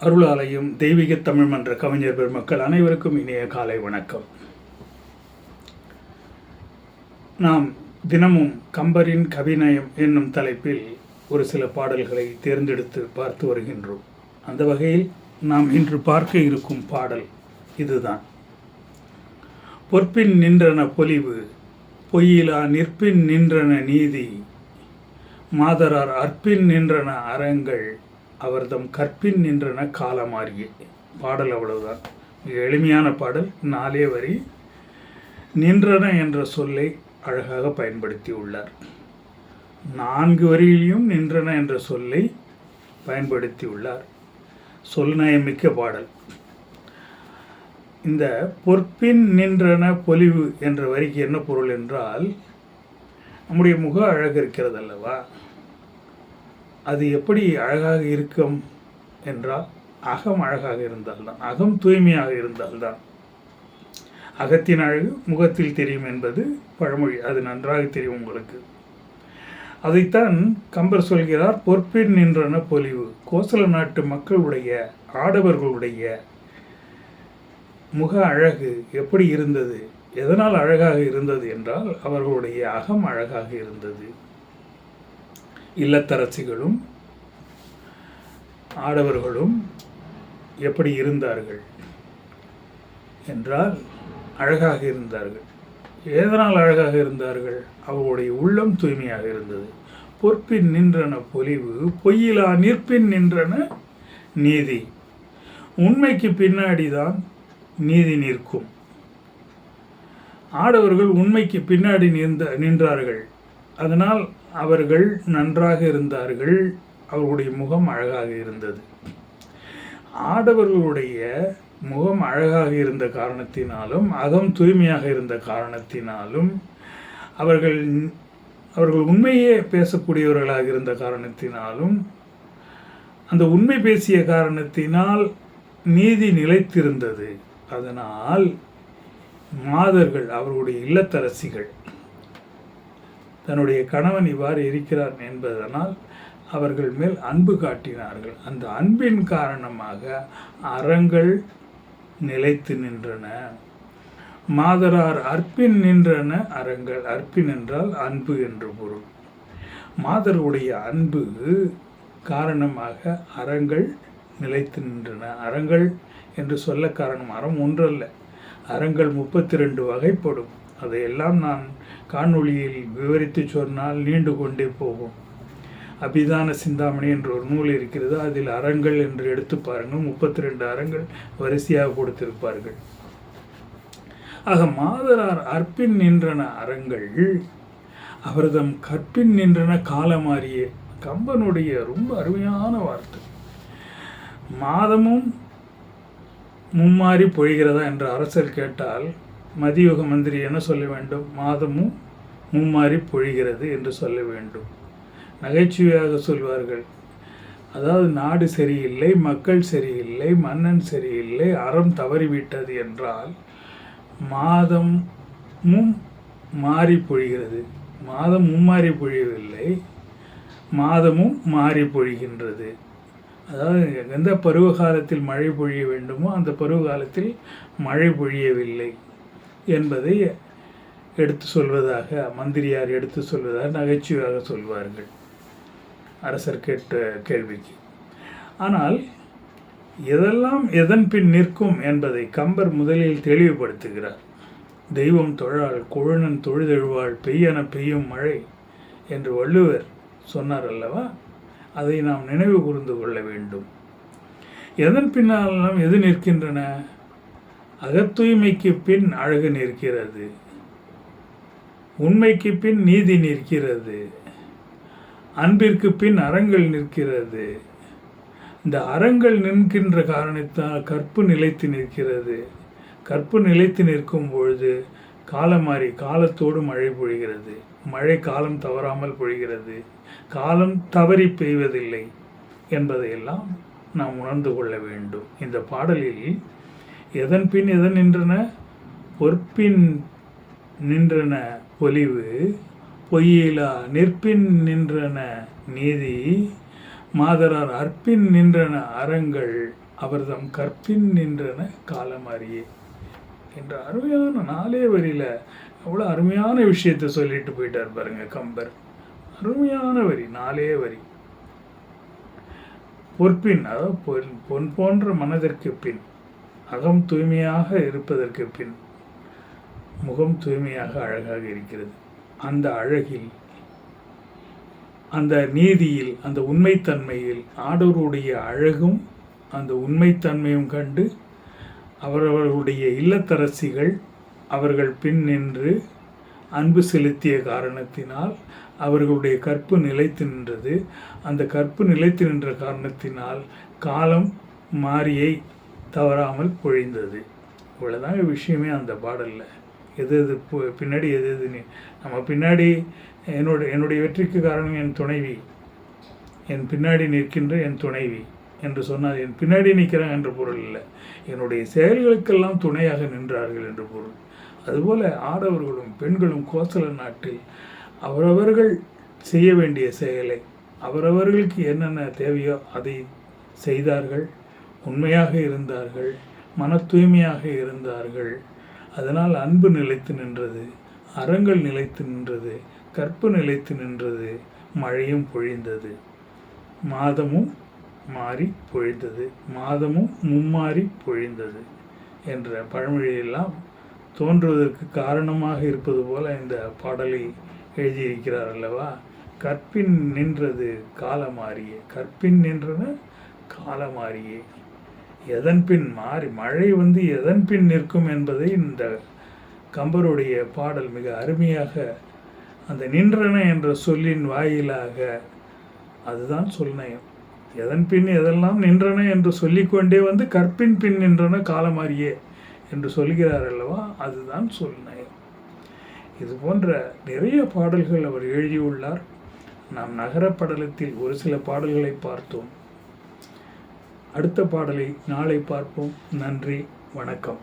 அருளாலயம் தெய்வீக தமிழ் மன்ற கவிஞர் பெருமக்கள் அனைவருக்கும் இனிய காலை வணக்கம். நாம் தினமும் கம்பரின் கவிநயம் என்னும் தலைப்பில் ஒரு சில பாடல்களை தேர்ந்தெடுத்து பார்த்து வருகின்றோம். அந்த வகையில் நாம் இன்று பார்க்க இருக்கும் பாடல் இதுதான். பொற்பின் நின்றன பொலிவு, பொய்யிலா நிற்பின் நின்றன நீதி, மாதரார் அற்பின் நின்றன அறங்கள், அவர்தம் கற்பின் நின்றன காலமாறிய. பாடல் அவ்வளவுதான். மிக எளிமையான பாடல், 4 வரி. நின்றன என்ற சொல்லை அழகாக பயன்படுத்தி உள்ளார். 4 வரியிலையும் நின்றன என்ற சொல்லை பயன்படுத்தி உள்ளார். சொல்நயமிக்க பாடல். இந்த பொற்பின் நின்றன பொலிவு என்ற வரிக்கு என்ன பொருள் என்றால், நம்முடைய முக அழகு இருக்கிறது அல்லவா, அது எப்படி அழகாக இருக்கும் என்றால் அகம் அழகாக இருந்தால்தான், அகம் தூய்மையாக இருந்தால்தான். அகத்தின் அழகு முகத்தில் தெரியும் என்பது பழமொழி, அது நன்றாக தெரியும் உங்களுக்கு. அதைத்தான் கம்பர் சொல்கிறார், பொற்பின் நின்றன பொலிவு. கோசல நாட்டு மக்களுடைய ஆடவர்களுடைய முக அழகு எப்படி இருந்தது, எதனால் அழகாக இருந்தது என்றால் அவர்களுடைய அகம் அழகாக இருந்தது. இல்லத்தரசிகளும் ஆடவர்களும் எப்படி இருந்தார்கள் என்றால் அழகாக இருந்தார்கள். எதனால் அழகாக இருந்தார்கள்? அவர்களுடைய உள்ளம் தூய்மையாக இருந்தது. பொற்பின் நின்றன பொலிவு, பொய்யிலா நிற்பின் நின்றன நீதி. உண்மைக்கு பின்னாடி தான் நீதி நிற்கும். ஆடவர்கள் உண்மைக்கு பின்னாடி நின்றார்கள். அதனால் அவர்கள் நன்றாக இருந்தார்கள். அவர்களுடைய முகம் அழகாக இருந்தது. ஆடவர்களுடைய முகம் அழகாக இருந்த காரணத்தினாலும் அகம் தூய்மையாக இருந்த காரணத்தினாலும் அவர்கள் உண்மையே பேசக்கூடியவர்களாக இருந்த காரணத்தினாலும் அந்த உண்மை பேசிய காரணத்தினால் நீதி நிலைத்திருந்தது. அதனால் மாதர்கள், அவர்களுடைய இல்லத்தரசிகள், தன்னுடைய கணவன் இவ்வாறு இருக்கிறார் என்பதனால் அவர்கள் மேல் அன்பு காட்டினார்கள். அந்த அன்பின் காரணமாக அறங்கள் நிலைத்து நின்றன. மாதரார் அற்பின் நின்றன அறங்கள். அற்பின் என்றால் அன்பு என்று பொருள். மாதருடைய அன்பு காரணமாக அறங்கள் நிலைத்து நின்றன. அறங்கள் என்று சொல்ல காரணம், அறம் ஒன்றல்ல, அறங்கள் 32 வகைப்படும். அதையெல்லாம் நான் காணொளியில் விவரித்து சொன்னால் நீண்டு கொண்டே போகும். அபிதான சிந்தாமணி என்ற ஒரு நூல் இருக்கிறது. அதில் அறங்கள் என்று எடுத்து பாருங்கள், 32 அறங்கள் வரிசையாக கொடுத்திருப்பார்கள். ஆக மாதரார் அற்பின் நின்றன அறங்கள், அவர்தம் கற்பின் நின்றன காலமாறிய. கம்பனுடைய ரொம்ப அருமையான வார்த்தை. மாதமும் மும்மாறி பொழிகிறதா என்று அரசர் கேட்டால் மதியுக மந்திரி என்ன சொல்ல வேண்டும்? மாதமும் மும்மாறி பொழிகிறது என்று சொல்ல வேண்டும். நகைச்சுவையாக சொல்வார்கள். அதாவது நாடு சரியில்லை, மக்கள் சரியில்லை, மன்னன் சரியில்லை, அறம் தவறிவிட்டது என்றால் மாதமும் மாறி பொழிகிறது. மாதம் மும்மாறி பொழியவில்லை, மாதமும் மாறி பொழிகின்றது. அதாவது எந்த பருவ காலத்தில் மழை பொழிய வேண்டுமோ அந்த பருவ காலத்தில் மழை பொழியவில்லை என்பதை எடுத்து சொல்வதாக, மந்திரியார் எடுத்து சொல்வதாக நகைச்சுவையாக சொல்வார்கள் அரசர் கேட்ட கேள்விக்கு. ஆனால் எதெல்லாம் எதன் பின் நிற்கும் என்பதை கம்பர் முதலில் தெளிவுபடுத்துகிறார். தெய்வம் தொழால் கொழுநன் தொழுதெழுவாள், பெய்யன பெய்யும் மழை என்று வள்ளுவர் சொன்னார் அல்லவா, அதை நாம் நினைவு கூர்ந்து கொள்ள வேண்டும். எதன் பின்னாலும் எது நிற்கின்றன? அகத்தூய்மைக்கு பின் அழகு நிற்கிறது, உண்மைக்கு பின் நீதி நிற்கிறது, அன்பிற்கு பின் அறங்கள் நிற்கிறது. இந்த அறங்கள் நிற்கின்ற காரணத்தால் கற்பு நிலைத்து நிற்கிறது. கற்பு நிலைத்து நிற்கும் பொழுது காலமாறி, காலத்தோடு மழை பொழிகிறது. மழை காலம் தவறாமல் பொழிகிறது, காலம் தவறி பெய்வதில்லை என்பதையெல்லாம் நாம் உணர்ந்து கொள்ள வேண்டும். இந்த பாடலில் எதன் பின் எதன் நின்றன? பொற்பின் நின்றன பொலிவு, பொய்யிலா நிற்பின் நின்றன நீதி, மாதரார் அற்பின் நின்றன அறங்கள், அவர்தம் கற்பின் நின்றன காலம் அறியே என்ற அருமையான 4 வரியில் அவ்வளோ அருமையான விஷயத்தை சொல்லிட்டு போயிட்டார் பாருங்க கம்பர். அருமையான வரி, 4 வரி. பொற்பின், அதாவது பொன் போன்ற மனதிற்கு பின், அகம் தூய்மையாக இருப்பதற்கு பின் முகம் தூய்மையாக அழகாக இருக்கிறது. அந்த அழகில், அந்த நீதியில், அந்த உண்மைத்தன்மையில் ஆடவருடைய அழகும் அந்த உண்மைத்தன்மையும் கண்டு அவரவர்களுடைய இல்லத்தரசிகள் அவர்கள் பின் நின்று அன்பு செலுத்திய காரணத்தினால் அவர்களுடைய கற்பு நிலைத்து நின்றது. அந்த கற்பு நிலைத்து நின்ற காரணத்தினால் காலம் மாரியை தவறாமல் பொழிந்தது. இவ்வளோதாங்க விஷயமே அந்த பாடலில். எது எது பின்னாடி எது எது நம்ம பின்னாடி என்னுடைய வெற்றிக்கு காரணம் என் துணைவி, என் பின்னாடி நிற்கின்ற என் துணைவி என்று சொன்னால் என் பின்னாடி நிற்கிறாங்க என்ற பொருள் இல்லை, என்னுடைய செயல்களுக்கெல்லாம் துணையாக நின்றார்கள் என்று பொருள். அதுபோல் ஆடவர்களும் பெண்களும் கோசல நாட்டில் அவரவர்கள் செய்ய வேண்டிய செயலை அவரவர்களுக்கு என்னென்ன தேவையோ அதை செய்தார்கள். உண்மையாக இருந்தார்கள், மன தூய்மையாக இருந்தார்கள். அதனால் அன்பு நிலைத்து நின்றது, அறங்கள் நிலைத்து நின்றது, கற்பு நிலைத்து நின்றது, மழையும் பொழிந்தது, மாதமும் மாறி பொழிந்தது, மாதமும் மும்மாறி பொழிந்தது என்ற பழமொழியெல்லாம் தோன்றுவதற்கு காரணமாக இருப்பது போல இந்த பாடலை எழுதியிருக்கிறார் அல்லவா. கற்பின் நின்றது காலமாறியே, கற்பின் நின்றன காலமாறியே. எதன் பின் மாறி, மழை எதன் பின் நிற்கும் என்பதை இந்த கம்பருடைய பாடல் மிக அருமையாக அந்த நின்றன என்ற சொல்லின் வாயிலாக, அதுதான் சொல்நயம். எதன் பின் எதெல்லாம் நின்றன என்று சொல்லிக்கொண்டே கற்பின் பின் நின்றன காலமாறியே என்று சொல்கிறார் அல்லவா, அதுதான் சொல்நயம். இது போன்ற நிறைய பாடல்கள் அவர் எழுதியுள்ளார். நாம் நகரப்படலத்தில் ஒரு சில பாடல்களை பார்த்தோம். அடுத்த பாடலை நாளை பார்ப்போம். நன்றி, வணக்கம்.